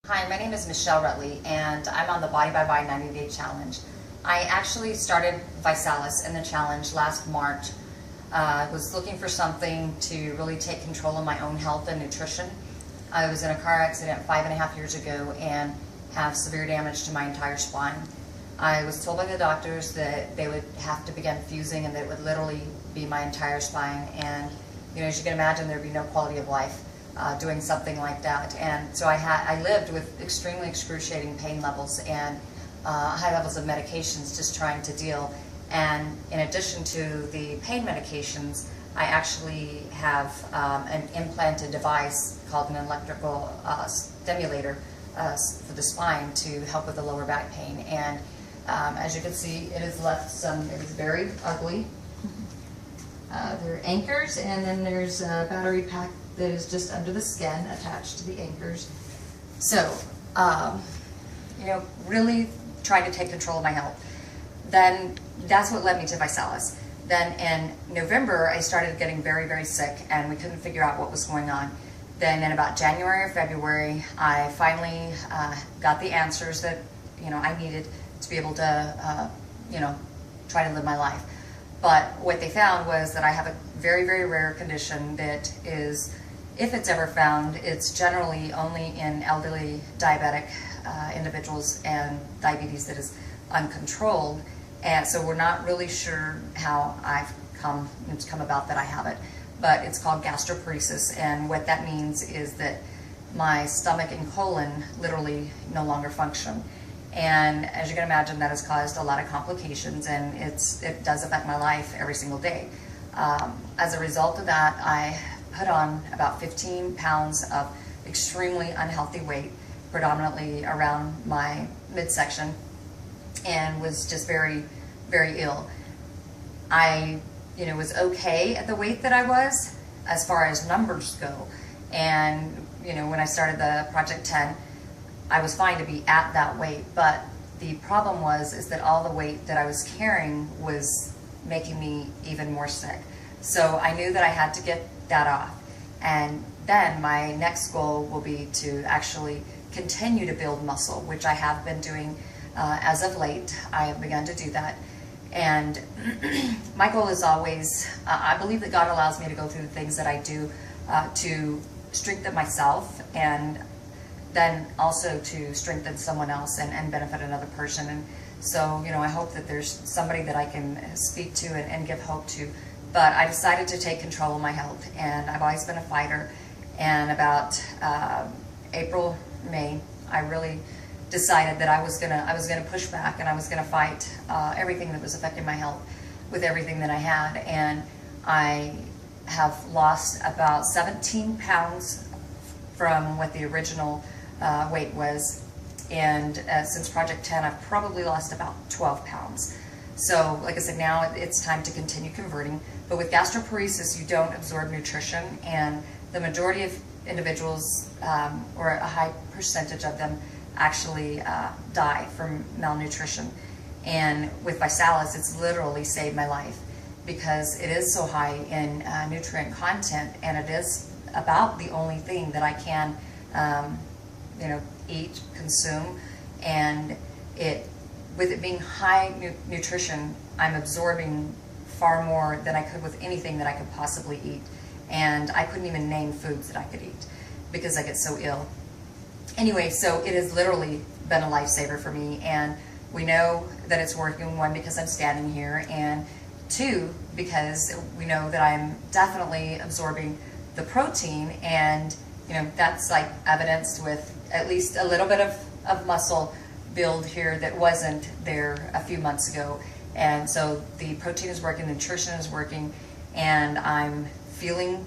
Hi, my name is Michelle Rutley, and I'm on the Body by Body 90-Day Challenge. I actually started ViSalus in the challenge last March. I was looking for something to really take control of my own health and nutrition. I was in a car accident 5.5 years ago and have severe damage to my entire spine. I was told by the doctors that they would have to begin fusing and that it would literally be my entire spine, and as you can imagine, there'd be no quality of life doing something like that. And so I lived with extremely excruciating pain levels and high levels of medications, just trying to deal. And in addition to the pain medications, I actually have an implanted device called an electrical stimulator for the spine to help with the lower back pain. And as you can see, it has left it is very ugly. There are anchors, and then there's a battery pack that is just under the skin attached to the anchors. So, really trying to take control of my health. Then that's what led me to ViSalus. Then in November, I started getting very, very sick, and we couldn't figure out what was going on. Then in about January or February, I finally got the answers that I needed to be able to try to live my life. But what they found was that I have a very, very rare condition that is, if it's ever found, it's generally only in elderly diabetic individuals and diabetes that is uncontrolled. And so we're not really sure how it's come about that I have it. But it's called gastroparesis, and what that means is that my stomach and colon literally no longer function. And as you can imagine, that has caused a lot of complications, and it does affect my life every single day. As a result of that, I put on about 15 pounds of extremely unhealthy weight, predominantly around my midsection, and was just very, very ill. I was okay at the weight that I was as far as numbers go. And when I started the Project 10, I was fine to be at that weight, but the problem is that all the weight that I was carrying was making me even more sick. So I knew that I had to get that off. And then my next goal will be to actually continue to build muscle, which I have been doing as of late. I have begun to do that. And my goal is always, I believe that God allows me to go through the things that I do to strengthen myself, and then also to strengthen someone else and benefit another person. And so, I hope that there's somebody that I can speak to and give hope to. But I decided to take control of my health, and I've always been a fighter. And about April, May, I really decided that I was gonna push back, and I was gonna fight everything that was affecting my health with everything that I had. And I have lost about 17 pounds from what the original weight was, and since Project 10, I've probably lost about 12 pounds. So like I said, now it's time to continue converting. But with gastroparesis, you don't absorb nutrition, and the majority of individuals, or a high percentage of them, actually die from malnutrition. And with ViSalus, it's literally saved my life, because it is so high in nutrient content, and it is about the only thing that I can eat, consume. And with it being high nutrition, I'm absorbing far more than I could with anything that I could possibly eat. And I couldn't even name foods that I could eat because I get so ill. Anyway, so it has literally been a lifesaver for me, and we know that it's working, one, because I'm standing here, and two, because we know that I'm definitely absorbing the protein, and that's like evidenced with at least a little bit of muscle build here that wasn't there a few months ago. And so the protein is working, the nutrition is working, and I'm feeling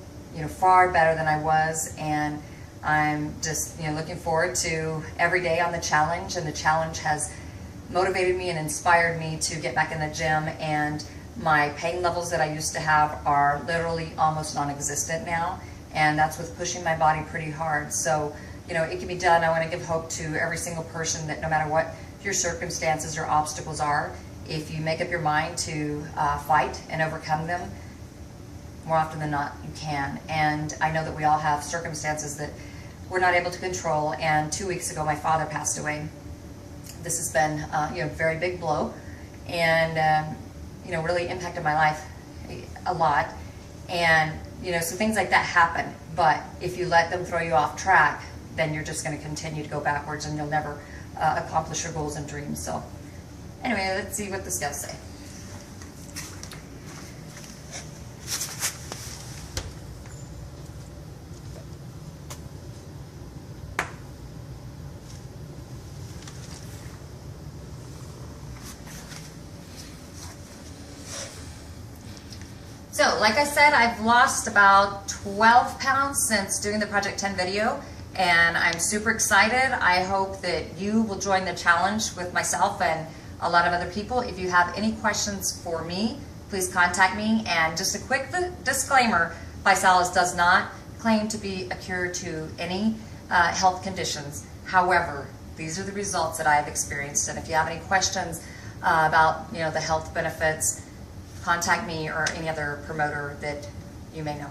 far better than I was. And I'm just looking forward to every day on the challenge, and the challenge has motivated me and inspired me to get back in the gym. And my pain levels that I used to have are literally almost non-existent now, and that's with pushing my body pretty hard. So it can be done. I want to give hope to every single person that no matter what your circumstances or obstacles are, if you make up your mind to fight and overcome them, more often than not you can. And I know that we all have circumstances that were not able to control, and 2 weeks ago my father passed away. This has been a very big blow, and really impacted my life a lot. And so things like that happen, but if you let them throw you off track, then you're just going to continue to go backwards, and you'll never accomplish your goals and dreams. So anyway, let's see what the scales say. So, like I said, I've lost about 12 pounds since doing the Project 10 video, and I'm super excited. I hope that you will join the challenge with myself and a lot of other people. If you have any questions for me, please contact me. And just a quick disclaimer, ViSalus does not claim to be a cure to any health conditions. However, these are the results that I've experienced, and if you have any questions about the health benefits, contact me or any other promoter that you may know.